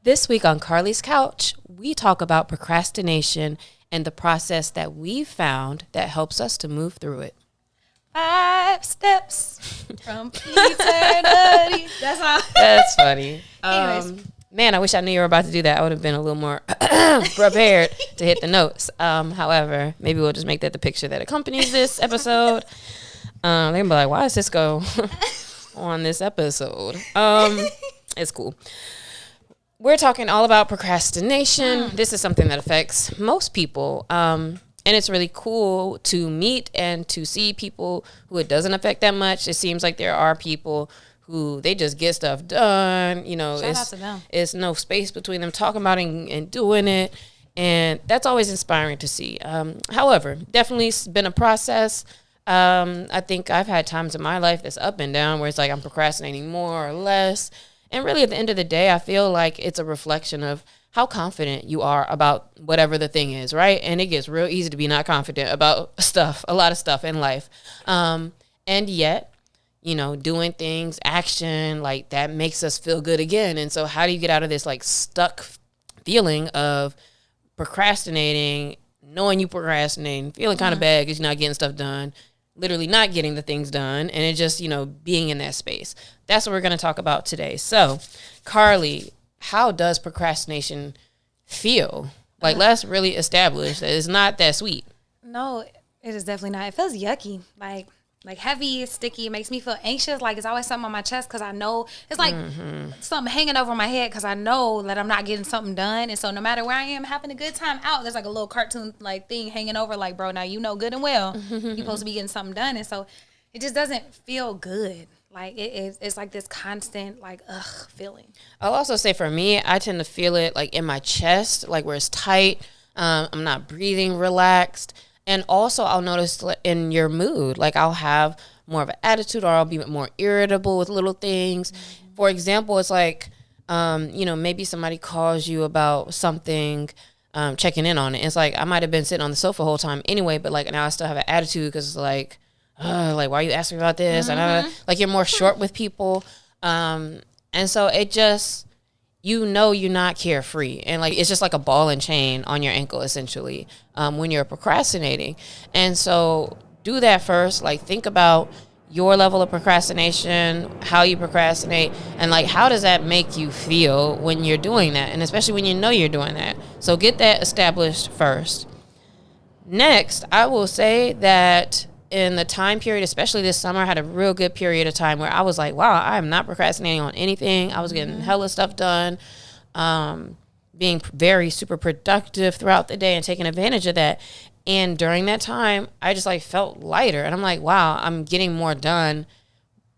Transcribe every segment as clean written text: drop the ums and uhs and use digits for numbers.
This week on Carlie's Couch, we talk about procrastination and the process that we've found that helps us to move through it. 5 steps from eternity. That's all. That's funny. Anyways. Man, I wish I knew you were about to do that. I would have been a little more prepared to hit the notes. However, maybe we'll just make that the picture that accompanies this episode. They can be like, why is Cisco on this episode? It's cool. We're talking all about procrastination. This is something that affects most people. And it's really cool to meet and to see people who it doesn't affect that much. It seems like there are people who they just get stuff done. You know, Shout out to them. It's no space between them talking about it and doing it. And that's always inspiring to see. However, definitely been a process. I think I've had times in my life that's up and down where it's like I'm procrastinating more or less. And really, at the end of the day, I feel like it's a reflection of how confident you are about whatever the thing is, right? And it gets real easy to be not confident about stuff, a lot of stuff in life. And yet, you know, doing things, action, like that makes us feel good again. And so how do you get out of this like stuck feeling of procrastinating, knowing you procrastinating, feeling kind of bad because you're not getting stuff done, literally not getting the things done, and it just, you know, being in that space. That's what we're going to talk about today. So, Carlie, how does procrastination feel? Like, let's really establish that it's not that sweet. No, it is definitely not. It feels yucky. Like heavy, sticky. It makes me feel anxious. Like it's always something on my chest because I know it's like something hanging over my head because I know that I'm not getting something done. And so no matter where I am having a good time out, there's like a little cartoon like thing hanging over. Like, bro, now you know good and well you're supposed to be getting something done. And so it just doesn't feel good. Like it's like this constant like feeling. I'll also say for me, I tend to feel it like in my chest, like where it's tight. I'm not breathing relaxed. And also I'll notice in your mood, like I'll have more of an attitude or I'll be more irritable with little things. For example, it's like, you know, maybe somebody calls you about something, checking in on it. It's like I might have been sitting on the sofa the whole time anyway, but like now I still have an attitude because it's like why are you asking about this? And like you're more short with people. And so it just, you know, you're not carefree. And like, it's just like a ball and chain on your ankle, essentially, when you're procrastinating. And so do that first. Like think about your level of procrastination, how you procrastinate, and like, how does that make you feel when you're doing that? And especially when you know you're doing that. So get that established first. Next, I will say that in the time period, especially this summer, I had a real good period of time where I was like, wow, I am not procrastinating on anything. I was getting hella stuff done, being very super productive throughout the day and taking advantage of that. And during that time, I just like felt lighter. And I'm like, wow, I'm getting more done,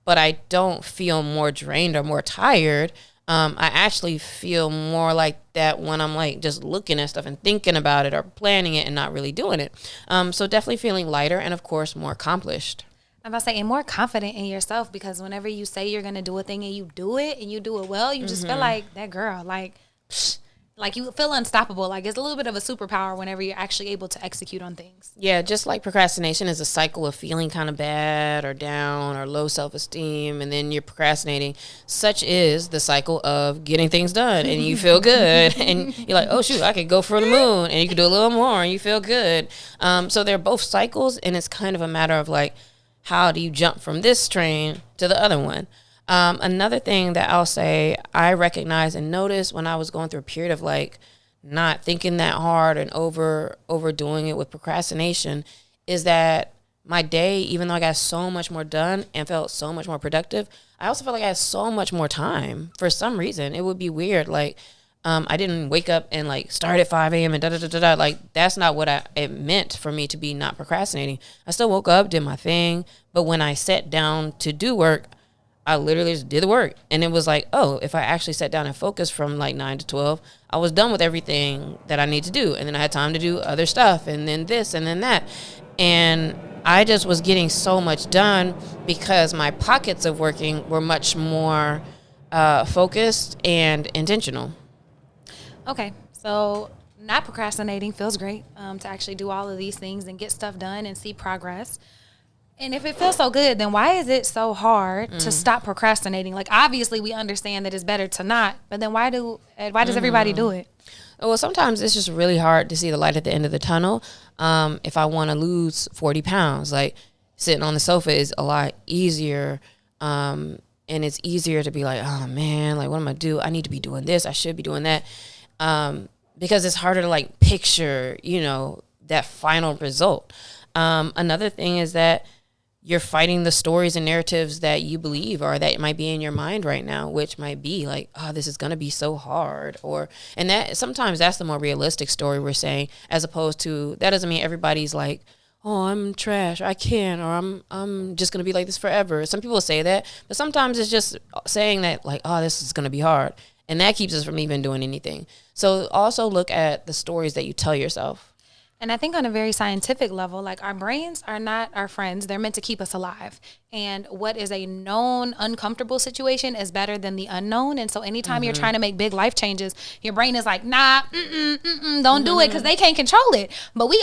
but I don't feel more drained or more tired. I actually feel more like that when I'm like just looking at stuff and thinking about it or planning it and not really doing it. So definitely feeling lighter and of course more accomplished. I'm about to say, and more confident in yourself because whenever you say you're going to do a thing and you do it well, you just feel like that girl, like you feel unstoppable. Like it's a little bit of a superpower whenever you're actually able to execute on things. Yeah, just like procrastination is a cycle of feeling kind of bad or down or low self-esteem, and then you're procrastinating. Such is the cycle of getting things done, and you feel good, and you're like, oh shoot, I could go for the moon, and you could do a little more, and you feel good. So they're both cycles, and it's kind of a matter of like, how do you jump from this train to the other one? Another thing that I'll say I recognize and notice when I was going through a period of like not thinking that hard and overdoing it with procrastination is that my day, even though I got so much more done and felt so much more productive, I also felt like I had so much more time for some reason. It would be weird. Like, I didn't wake up and like start at 5 a.m. and da-da-da-da-da. Like that's not what it meant for me to be not procrastinating. I still woke up, did my thing. But when I sat down to do work, I literally just did the work. And it was like, oh, if I actually sat down and focused from like 9 to 12, I was done with everything that I need to do. And then I had time to do other stuff and then this and then that. And I just was getting so much done because my pockets of working were much more focused and intentional. Okay, so not procrastinating feels great to actually do all of these things and get stuff done and see progress. And if it feels so good, then why is it so hard to stop procrastinating? Like, obviously we understand that it's better to not, but then why does everybody do it? Well, sometimes it's just really hard to see the light at the end of the tunnel. If I want to lose 40 pounds, like sitting on the sofa is a lot easier. And it's easier to be like, oh man, like what am I do? I need to be doing this. I should be doing that. Because it's harder to like picture, that final result. Another thing is that you're fighting the stories and narratives that you believe or that might be in your mind right now, which might be like, oh, this is going to be so hard. And that sometimes that's the more realistic story we're saying, as opposed to, that doesn't mean everybody's like, oh, I'm trash, I can't, or I'm just going to be like this forever. Some people say that, but sometimes it's just saying that like, oh, this is going to be hard. And that keeps us from even doing anything. So also look at the stories that you tell yourself. And I think on a very scientific level, like our brains are not our friends. They're meant to keep us alive. And what is a known uncomfortable situation is better than the unknown. And so anytime you're trying to make big life changes, your brain is like, nah, don't do it because they can't control it. But we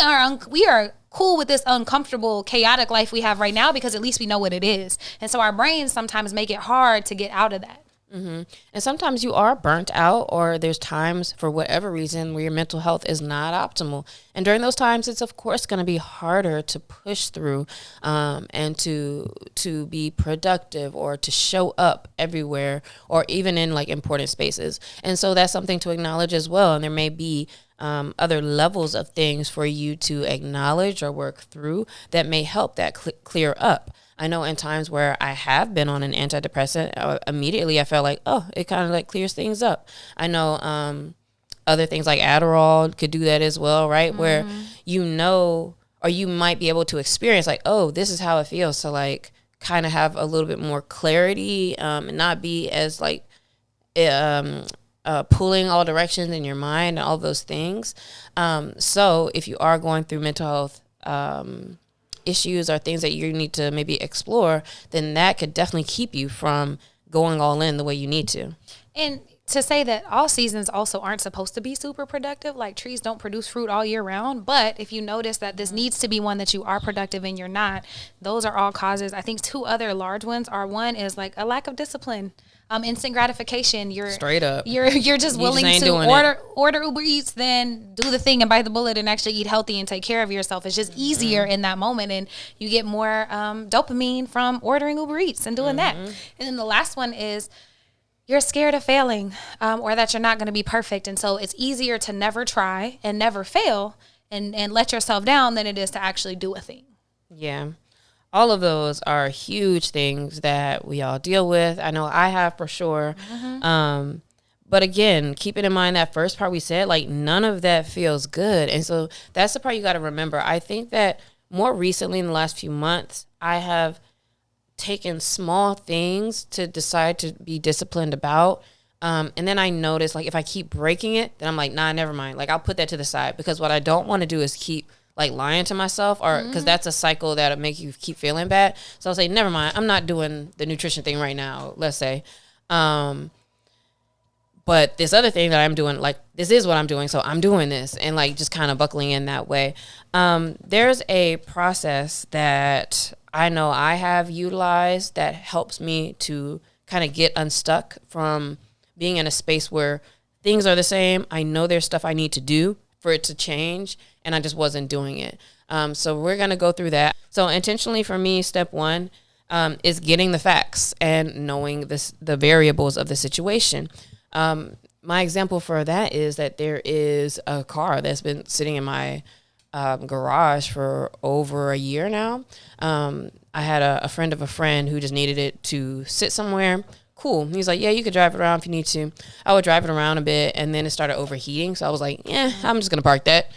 are cool with this uncomfortable, chaotic life we have right now because at least we know what it is. And so our brains sometimes make it hard to get out of that. And sometimes you are burnt out, or there's times for whatever reason where your mental health is not optimal. And during those times, it's of course going to be harder to push through and to be productive or to show up everywhere or even in like important spaces. And so that's something to acknowledge as well. And there may be other levels of things for you to acknowledge or work through that may help that clear up. I know in times where I have been on an antidepressant, immediately I felt like, oh, it kind of like clears things up. I know other things like Adderall could do that as well, right? Where or you might be able to experience like, oh, this is how it feels to like kind of have a little bit more clarity and not be as like pulling all directions in your mind and all those things. So if you are going through mental health issues or things that you need to maybe explore, then that could definitely keep you from going all in the way you need to. And to say that all seasons also aren't supposed to be super productive, like trees don't produce fruit all year round, but if you notice that this needs to be one that you are productive and you're not, those are all causes. I think two other large ones are, one is like a lack of discipline. Instant gratification. You're straight up. You're just willing to order Uber Eats, then do the thing and bite the bullet and actually eat healthy and take care of yourself. It's just easier in that moment, and you get more dopamine from ordering Uber Eats and doing that. And then the last one is you're scared of failing or that you're not going to be perfect, and so it's easier to never try and never fail and let yourself down than it is to actually do a thing. Yeah. All of those are huge things that we all deal with. I know I have for sure. But again, keeping in mind that first part we said, like none of that feels good. And so that's the part you got to remember. I think that more recently in the last few months, I have taken small things to decide to be disciplined about. And then I notice like if I keep breaking it, then I'm like, nah, never mind. Like I'll put that to the side because what I don't want to do is keep like lying to myself, or because that's a cycle that'll make you keep feeling bad. So I'll say, never mind, I'm not doing the nutrition thing right now, let's say. But this other thing that I'm doing, like this is what I'm doing, so I'm doing this, and like just kind of buckling in that way. There's a process that I know I have utilized that helps me to kind of get unstuck from being in a space where things are the same. I know there's stuff I need to do for it to change, and I just wasn't doing it. So we're going to go through that. So intentionally for me, step one is getting the facts and knowing the variables of the situation. My example for that is that there is a car that's been sitting in my garage for over a year now. I had a friend of a friend who just needed it to sit somewhere. Cool. He's like, yeah, you could drive it around if you need to. I would drive it around a bit, and then it started overheating. So I was like, I'm just going to park that.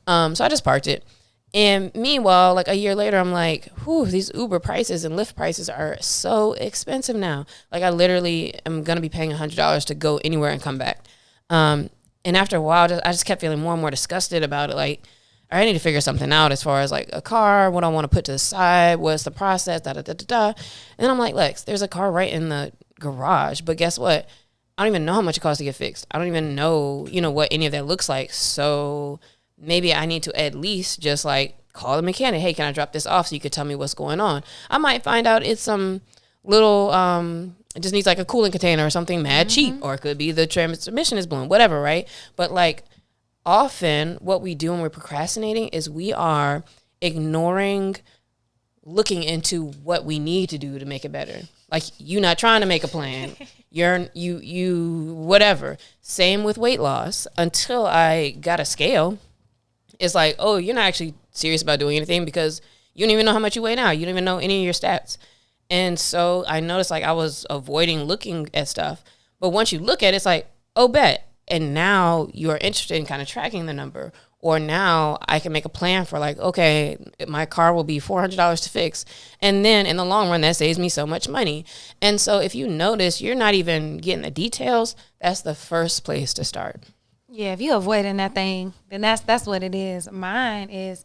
So I just parked it. And meanwhile, like a year later, I'm like, whew, these Uber prices and Lyft prices are so expensive now. Like I literally am going to be paying $100 to go anywhere and come back. And after a while, I just kept feeling more and more disgusted about it. Like, I need to figure something out as far as like a car, what I want to put to the side, what's the process, And then I'm like, Lex, there's a car right in the garage, but guess what? I don't even know how much it costs to get fixed. I don't even know, what any of that looks like. So maybe I need to at least just like call the mechanic. Hey, can I drop this off so you could tell me what's going on? I might find out it's some little, it just needs like a cooling container or something mad cheap, or it could be the transmission is blown, whatever, right? But like often what we do when we're procrastinating is we are ignoring looking into what we need to do to make it better. Like you not trying to make a plan. You whatever. Same with weight loss. Until I got a scale, it's like, oh, you're not actually serious about doing anything because you don't even know how much you weigh now. You don't even know any of your stats. And so I noticed like I was avoiding looking at stuff. But once you look at it, it's like, oh, bet. And now you're interested in kind of tracking the number. Or now I can make a plan for like, okay, my car will be $400 to fix. And then in the long run, that saves me so much money. And so if you notice, you're not even getting the details. That's the first place to start. Yeah, if you avoiding that thing, then that's what it is. Mine is,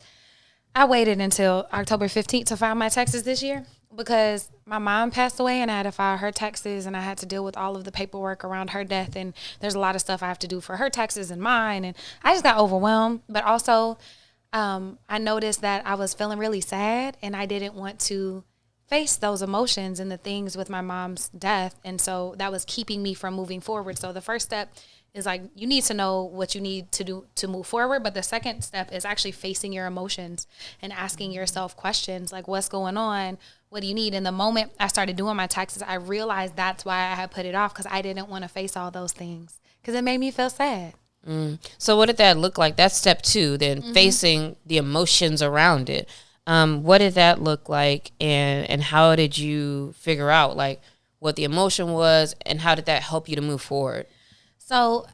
I waited until October 15th to file my taxes this year because my mom passed away and I had to file her taxes and I had to deal with all of the paperwork around her death. And there's a lot of stuff I have to do for her taxes and mine. And I just got overwhelmed. But also, I noticed that I was feeling really sad and I didn't want to face those emotions and the things with my mom's death. And so that was keeping me from moving forward. So the first step is like, you need to know what you need to do to move forward. But the second step is actually facing your emotions and asking yourself questions like, what's going on? What do you need? And the moment I started doing my taxes, I realized that's why I had put it off, because I didn't want to face all those things because it made me feel sad. So what did that look like? That's step 2, then facing the emotions around it. What did that look like? And how did you figure out like what the emotion was and how did that help you to move forward? So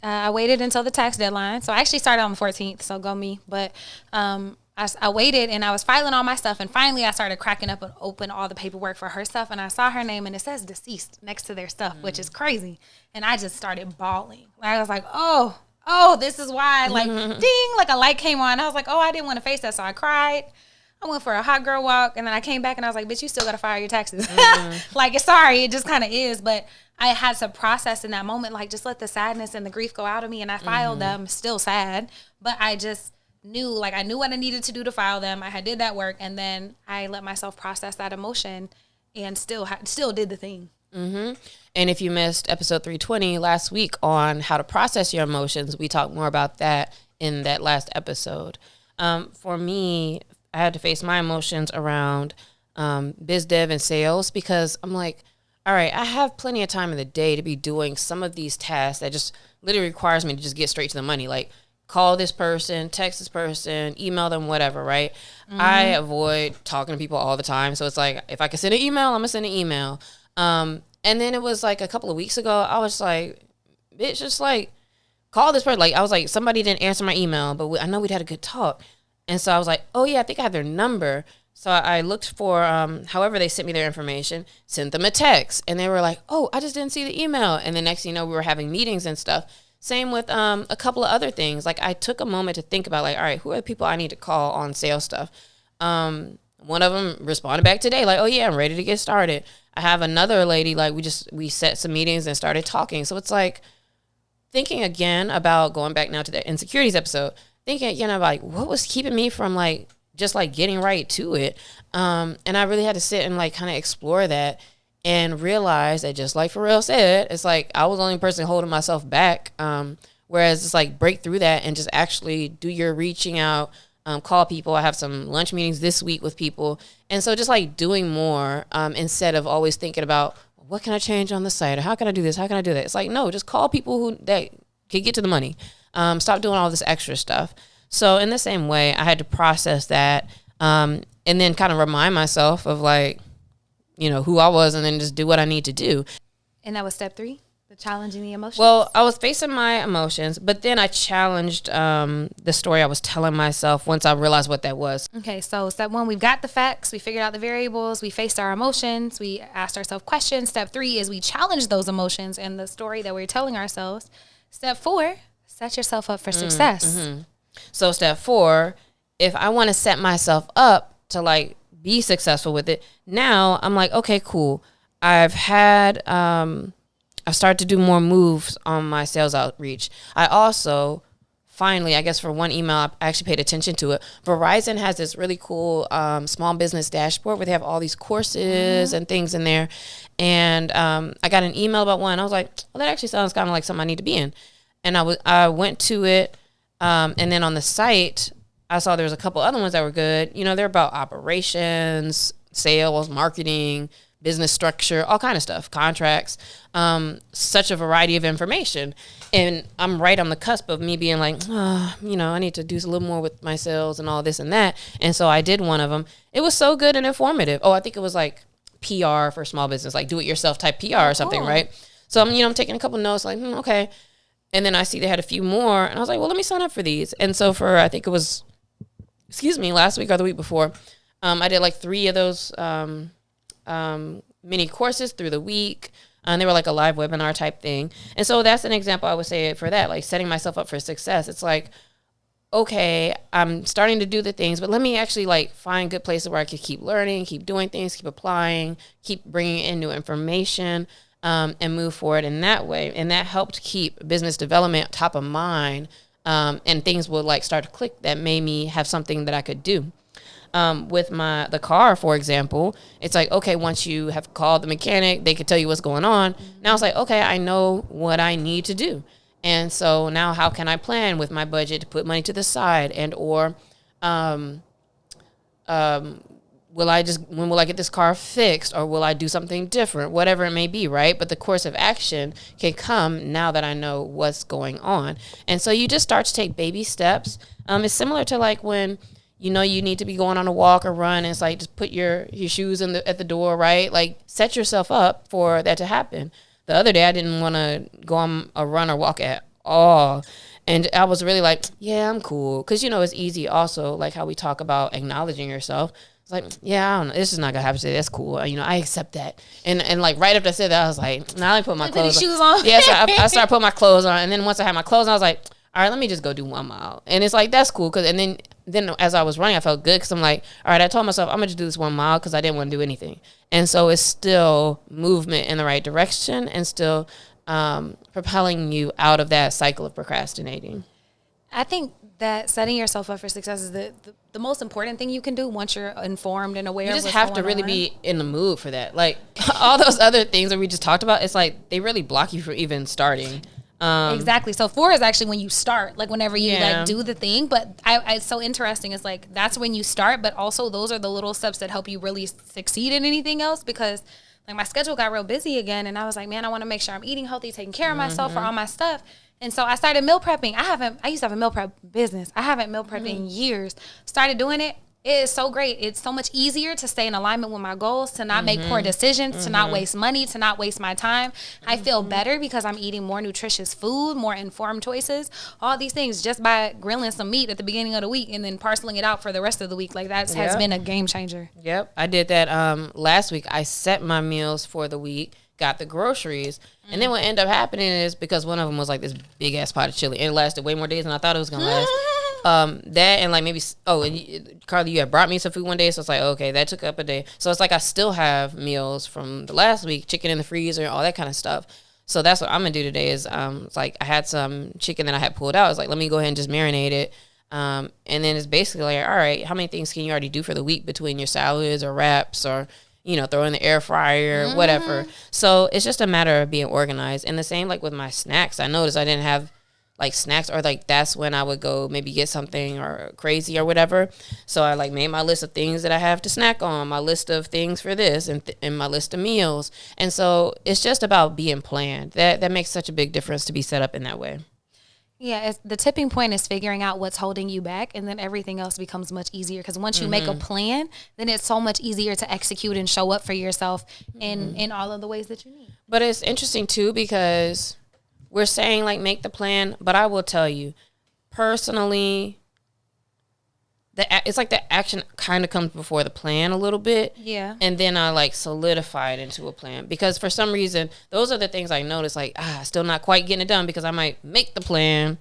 I waited until the tax deadline. So I actually started on the 14th, so go me. But I waited and I was filing all my stuff. And finally I started cracking up and open all the paperwork for her stuff. And I saw her name and it says deceased next to their stuff, which is crazy. And I just started bawling. I was like, oh, this is why. Like, ding, like a light came on. I was like, oh, I didn't want to face that. So I cried. I went for a hot girl walk, and then I came back, and I was like, bitch, you still got to file your taxes. Like, sorry, it just kind of is. But I had to process in that moment, like, just let the sadness and the grief go out of me, and I filed them, still sad. But I just knew, like, I knew what I needed to do to file them. I had did that work, and then I let myself process that emotion and still did the thing. And if you missed episode 320 last week on how to process your emotions, we talked more about that in that last episode. For me, I had to face my emotions around biz dev and sales because I'm like, all right, I have plenty of time in the day to be doing some of these tasks that just literally requires me to just get straight to the money. Like call this person, text this person, email them, whatever, right? I avoid talking to people all the time. So it's like, if I can send an email, I'm going to send an email. And then it was like a couple of weeks ago, I was like, bitch, just like call this person. Like I was like, somebody didn't answer my email, but I know we'd had a good talk. And so I was like, oh, yeah, I think I have their number. So I looked for, however they sent me their information, sent them a text. And they were like, oh, I just didn't see the email. And the next thing you know, we were having meetings and stuff. Same with a couple of other things. Like I took a moment to think about like, all right, who are the people I need to call on sales stuff? One of them responded back today like, oh, yeah, I'm ready to get started. I have another lady, like we set some meetings and started talking. So it's like thinking again about going back now to the insecurities episode. Thinking, you know, like what was keeping me from like just like getting right to it. And I really had to sit and like kind of explore that and realize that just like Pharrell said, it's like I was the only person holding myself back. Whereas it's like break through that and just actually do your reaching out, call people. I have some lunch meetings this week with people. And so just like doing more instead of always thinking about what can I change on the site or how can I do this? How can I do that? It's like, no, just call people that can get to the money. Stop doing all this extra stuff. So in the same way, I had to process that and then kind of remind myself of like, you know, who I was and then just do what I need to do. And that was step 3, the challenging the emotions? Well, I was facing my emotions, but then I challenged the story I was telling myself once I realized what that was. Okay, so step 1, we've got the facts. We figured out the variables. We faced our emotions. We asked ourselves questions. Step 3 is we challenged those emotions and the story that we're telling ourselves. Step 4, set yourself up for success. So step 4, if I want to set myself up to like be successful with it, now I'm like, okay, cool. I've started to do more moves on my sales outreach. I also finally, I guess for one email, I actually paid attention to it. Verizon has this really cool small business dashboard where they have all these courses and things in there. And I got an email about one. I was like, well, that actually sounds kind of like something I need to be in. And I went to it. And then on the site, I saw there was a couple other ones that were good. You know, they're about operations, sales, marketing, business structure, all kind of stuff, contracts, such a variety of information. And I'm right on the cusp of me being like, you know, I need to do a little more with my sales and all this and that. And so I did one of them. It was so good and informative. Oh, I think it was like PR for small business, like do it yourself type PR or something, right? So I'm taking a couple notes like, okay. And then I see they had a few more and I was like, well, let me sign up for these. And so for, I think it was, last week or the week before, I did like 3 of those, mini courses through the week. And they were like a live webinar type thing. And so that's an example I would say for that, like setting myself up for success. It's like, okay, I'm starting to do the things, but let me actually like find good places where I can keep learning, keep doing things, keep applying, keep bringing in new information, and move forward in that way. And that helped keep business development top of mind. And things would like start to click that made me have something that I could do. With the car, for example, it's like, okay, once you have called the mechanic, they could tell you what's going on. Now it's like, okay, I know what I need to do. And so now how can I plan with my budget to put money to the side when will I get this car fixed, or will I do something different, whatever it may be, right? But the course of action can come now that I know what's going on. And so you just start to take baby steps. It's similar to like when you know you need to be going on a walk or run, and it's like just put your shoes at the door, right? Like set yourself up for that to happen. The other day I didn't want to go on a run or walk at all. And I was really like, yeah, I'm cool. Because, you know, it's easy also, like how we talk about acknowledging yourself. It's like, yeah, I don't know. This is not going to happen today. That's cool. You know, I accept that. And like right after I said that, I was like, now let me put my clothes on. Shoes on. Yeah, so I started putting my clothes on. And then once I had my clothes on, I was like, all right, let me just go do 1 mile. And it's like, that's cool. And then as I was running, I felt good because I'm like, all right, I told myself I'm going to do this 1 mile because I didn't want to do anything. And so it's still movement in the right direction and still propelling you out of that cycle of procrastinating. I think that setting yourself up for success is the most important thing you can do once you're informed and aware. You just have to really be in the mood for that. Like all those other things that we just talked about, it's like they really block you from even starting. Exactly. So 4 is actually when you start, like whenever you like do the thing. But it's so interesting. It's like that's when you start, but also those are the little steps that help you really succeed in anything else. Because like my schedule got real busy again, and I was like, man, I want to make sure I'm eating healthy, taking care of myself for all my stuff. And so I started meal prepping. I used to have a meal prep business. I haven't meal prepped in years. Started doing it. It is so great. It's so much easier to stay in alignment with my goals, to not make poor decisions, to not waste money, to not waste my time. I feel better because I'm eating more nutritious food, more informed choices, all these things just by grilling some meat at the beginning of the week and then parceling it out for the rest of the week. Like that has been a game changer. Yep. I did that last week. I set my meals for the week, got the groceries, and then what ended up happening is because one of them was like this big ass pot of chili, and it lasted way more days than I thought it was gonna last. That and like maybe Carlie, you had brought me some food one day, so it's like okay, that took up a day. So it's like I still have meals from the last week, chicken in the freezer, all that kind of stuff. So that's what I'm gonna do today. Is it's like I had some chicken that I had pulled out. It's like let me go ahead and just marinate it. And then it's basically like all right, how many things can you already do for the week between your salads or wraps or throw in the air fryer, whatever. So it's just a matter of being organized. And the same like with my snacks. I noticed I didn't have like snacks, or like that's when I would go maybe get something or crazy or whatever. So I like made my list of things that I have to snack on, my list of things for this, and my list of meals. And so it's just about being planned. That makes such a big difference to be set up in that way. Yeah, the tipping point is figuring out what's holding you back, and then everything else becomes much easier. Because once you make a plan, then it's so much easier to execute and show up for yourself in all of the ways that you need. But it's interesting too because we're saying like make the plan, but I will tell you personally, it's like the action kind of comes before the plan a little bit. Yeah. And then I like solidify it into a plan because for some reason, those are the things I notice like, still not quite getting it done because I might make the plan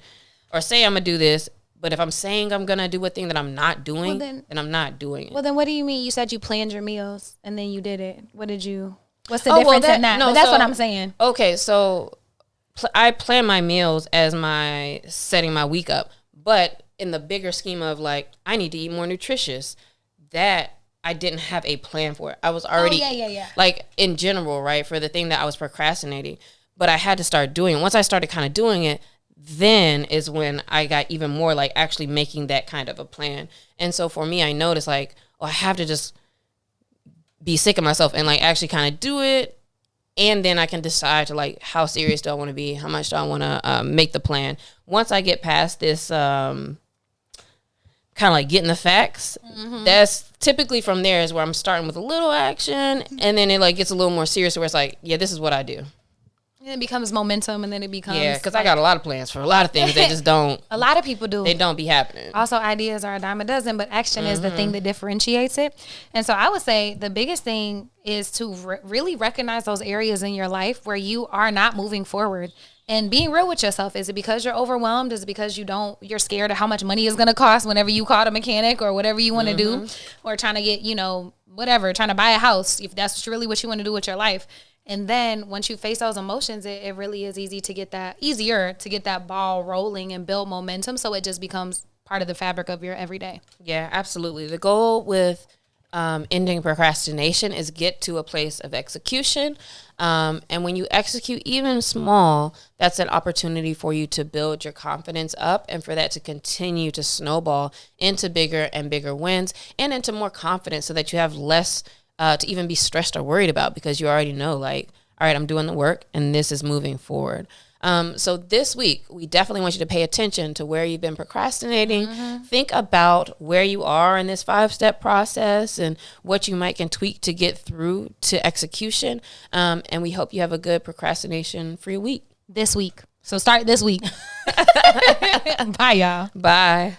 or say I'm going to do this. But if I'm saying I'm going to do a thing that I'm not doing, then I'm not doing it. Well, then what do you mean? You said you planned your meals and then you did it. What's the difference in that? No, that's what I'm saying. Okay. So I plan my meals as my setting my week up. But in the bigger scheme of like, I need to eat more nutritious, that I didn't have a plan for it. I was already, like in general, right, for the thing that I was procrastinating. But I had to start doing it. Once I started kind of doing it, then is when I got even more like actually making that kind of a plan. And so for me, I noticed like, oh, I have to just be sick of myself and like actually kind of do it. And then I can decide to like, how serious do I want to be? How much do I want to make the plan? Once I get past this kind of like getting the facts, that's typically from there is where I'm starting with a little action. And then it like gets a little more serious where it's like, yeah, this is what I do. And it becomes momentum, and then it becomes... Yeah, because I got a lot of plans for a lot of things. They just don't... A lot of people do. They don't be happening. Also, ideas are a dime a dozen, but action is the thing that differentiates it. And so I would say the biggest thing is to really recognize those areas in your life where you are not moving forward. And being real with yourself. Is it because you're overwhelmed? Is it because you're scared of how much money is going to cost whenever you call a mechanic or whatever you want to do? Or trying to get, whatever, trying to buy a house, if that's really what you want to do with your life. And then once you face those emotions, it really is easier to get that ball rolling and build momentum. So it just becomes part of the fabric of your everyday. Yeah, absolutely. The goal with ending procrastination is get to a place of execution. And when you execute even small, that's an opportunity for you to build your confidence up and for that to continue to snowball into bigger and bigger wins and into more confidence so that you have less to even be stressed or worried about because you already know like, all right, I'm doing the work and this is moving forward. So this week, we definitely want you to pay attention to where you've been procrastinating. Think about where you are in this 5-step process and what you might can tweak to get through to execution. And we hope you have a good procrastination-free week. This week. So start this week. Bye, y'all. Bye.